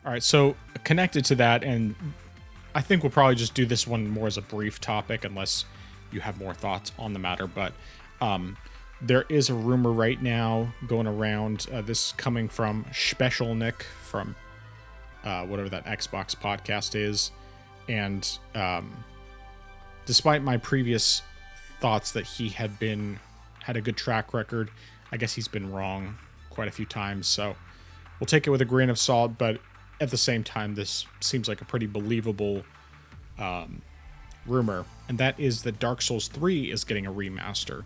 All right, so connected to that, and I think we'll probably just do this one more as a brief topic, unless you have more thoughts on the matter. But there is a rumor right now going around. This coming from Special Nick from whatever that Xbox podcast is, and despite my previous thoughts that he had a good track record, I guess he's been wrong quite a few times. So we'll take it with a grain of salt, but at the same time, this seems like a pretty believable rumor, and that is that Dark Souls 3 is getting a remaster.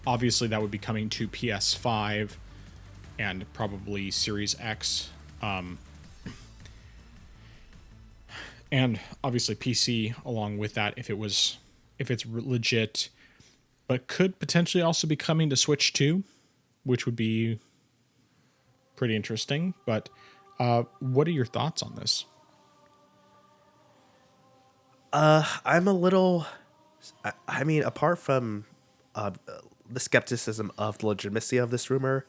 Obviously, that would be coming to PS5 and probably Series X, and obviously PC along with that if it's legit, but could potentially also be coming to Switch 2, which would be pretty interesting. But what are your thoughts on this? I'm a little. I mean, apart from the skepticism of the legitimacy of this rumor,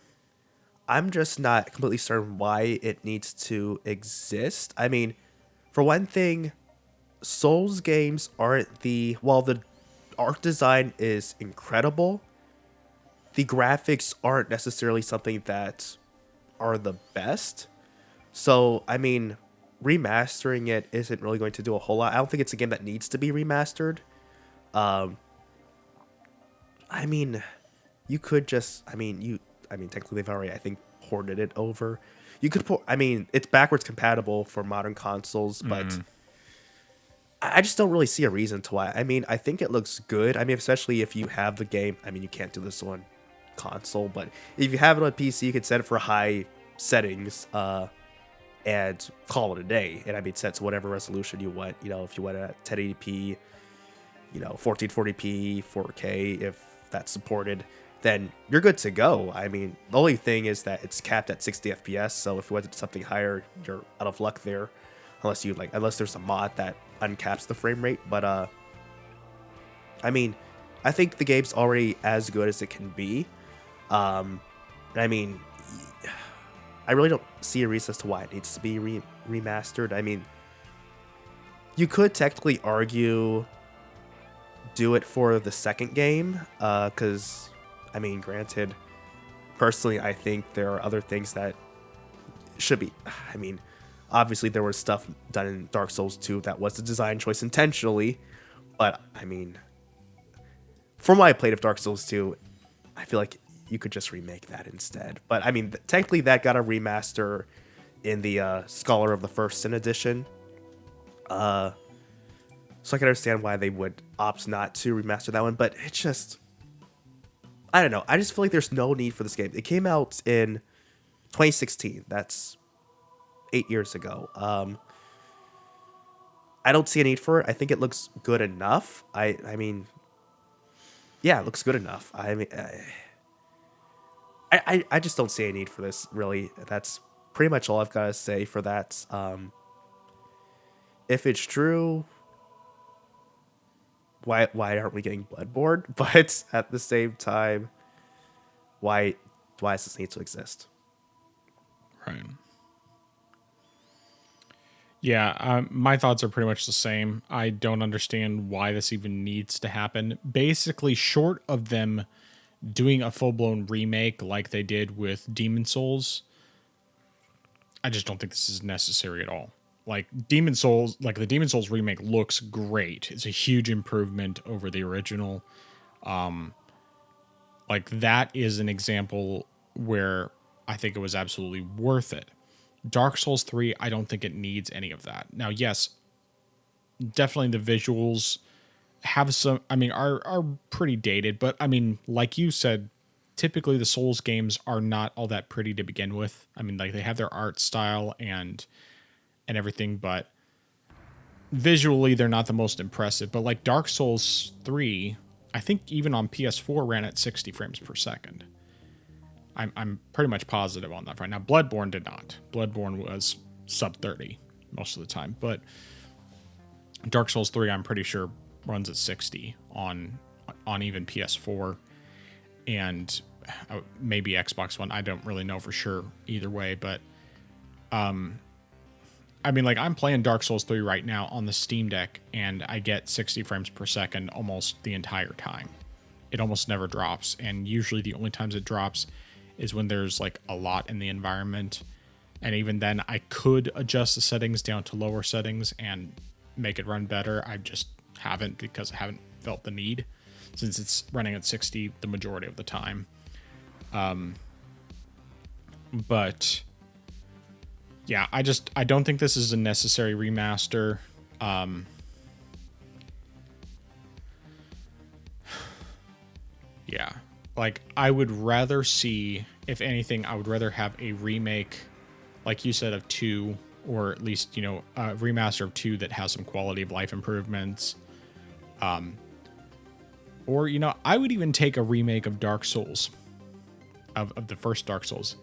I'm just not completely certain why it needs to exist. I mean, for one thing, Souls games aren't while the art design is incredible, the graphics aren't necessarily something that are the best. So, I mean, remastering it isn't really going to do a whole lot. I don't think it's a game that needs to be remastered. Um, I mean, you could just, technically they've already, I think, ported it over. You could I mean, it's backwards compatible for modern consoles, but I just don't really see a reason to why. I mean, I think it looks good. I mean, especially if you have the game. I mean, you can't do this on console, but if you have it on PC, you can set it for high settings, and call it a day. And I mean, set to whatever resolution you want. You know, if you want a 1080p, 1440p, 4K, if that's supported, then you're good to go. I mean, the only thing is that it's capped at 60 FPS. So if you wanted something higher, you're out of luck there, unless there's a mod that uncaps the frame rate. But I mean, I think the game's already as good as it can be. I mean, I really don't see a reason as to why it needs to be remastered. I mean, you could technically argue do it for the second game, because, I mean, granted, personally, I think there are other things that should be. I mean, obviously, there was stuff done in Dark Souls 2 that was a design choice intentionally, but, I mean, from what I played of Dark Souls 2, I feel like you could just remake that instead. But, I mean, technically, that got a remaster in the Scholar of the First Sin edition. So I can understand why they would opt not to remaster that one, but it's just, I don't know. I just feel like there's no need for this game. It came out in 2016. That's 8 years ago. I don't see a need for it. I think it looks good enough. I mean, yeah, it looks good enough. I mean, I just don't see a need for this, really. That's pretty much all I've got to say for that. If it's true, why aren't we getting Bloodborne? But at the same time, why does this need to exist? Right. Yeah, my thoughts are pretty much the same. I don't understand why this even needs to happen. Basically, short of them doing a full-blown remake like they did with Demon Souls, I just don't think this is necessary at all. Like the Demon Souls remake looks great. It's a huge improvement over the original. Like that is an example where I think it was absolutely worth it. Dark Souls 3, I don't think it needs any of that. Now, yes, definitely the visuals have some, are pretty dated, but I mean, like you said, typically the Souls games are not all that pretty to begin with. I mean, like they have their art style and everything, but visually they're not the most impressive. But like Dark Souls 3, I think even on PS4 ran at 60 frames per second. I'm pretty much positive on that right now. Bloodborne did not. Bloodborne was sub 30 most of the time, but Dark Souls 3 I'm pretty sure runs at 60 on even PS4. And maybe Xbox One. I don't really know for sure either way, but I mean, like, I'm playing Dark Souls 3 right now on the Steam Deck, and I get 60 frames per second almost the entire time. It almost never drops, and usually the only times it drops is when there's, like, a lot in the environment. And even then, I could adjust the settings down to lower settings and make it run better. I just haven't, because I haven't felt the need, since it's running at 60 the majority of the time. But yeah, I don't think this is a necessary remaster. Yeah, like, I would rather see, if anything, I would rather have a remake, like you said, of 2, or at least, a remaster of 2 that has some quality of life improvements. Or, I would even take a remake of Dark Souls, of the first Dark Souls.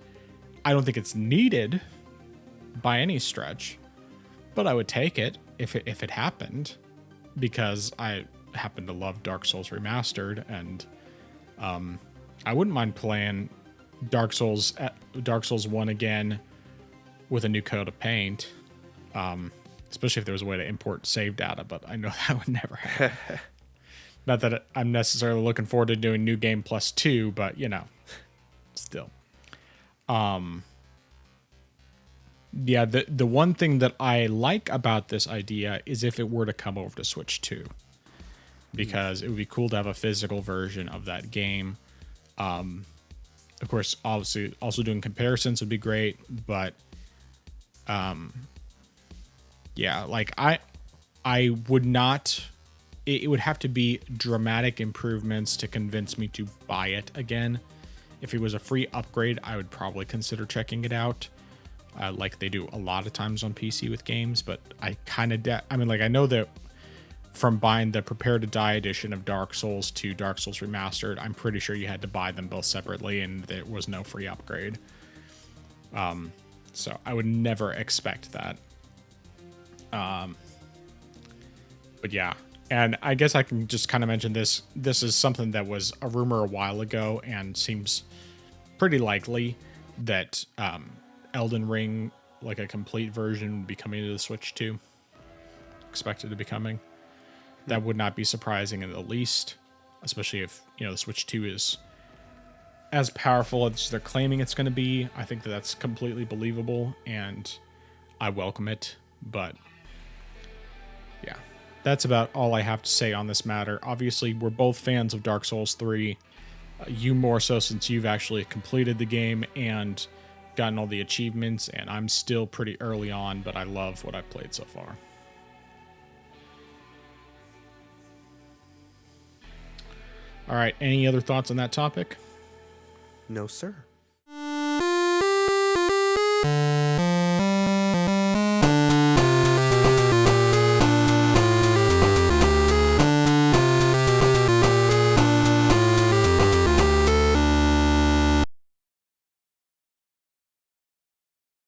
I don't think it's needed by any stretch, but I would take it if it happened, because I happen to love Dark Souls Remastered, and I wouldn't mind playing Dark Souls 1 again with a new coat of paint, especially if there was a way to import save data, but I know that would never happen. Not that I'm necessarily looking forward to doing New Game Plus 2, but, still. Yeah, the one thing that I like about this idea is if it were to come over to Switch 2, because it would be cool to have a physical version of that game. Of course, obviously, also doing comparisons would be great, but yeah, like, I would not. It would have to be dramatic improvements to convince me to buy it again. If it was a free upgrade, I would probably consider checking it out, like they do a lot of times on PC with games. But I kind of, I know that from buying the Prepare to Die edition of Dark Souls to Dark Souls Remastered, I'm pretty sure you had to buy them both separately, and there was no free upgrade. So I would never expect that. But yeah. And I guess I can just kind of mention this. This is something that was a rumor a while ago, and seems pretty likely that Elden Ring, like a complete version, would be coming to the Switch 2. Expected to be coming. That would not be surprising in the least, especially if, the Switch 2 is as powerful as they're claiming it's going to be. I think that's completely believable, and I welcome it. But yeah. That's about all I have to say on this matter. Obviously, we're both fans of Dark Souls 3. You more so, since you've actually completed the game and gotten all the achievements, and I'm still pretty early on, but I love what I've played so far. All right, any other thoughts on that topic? No, sir.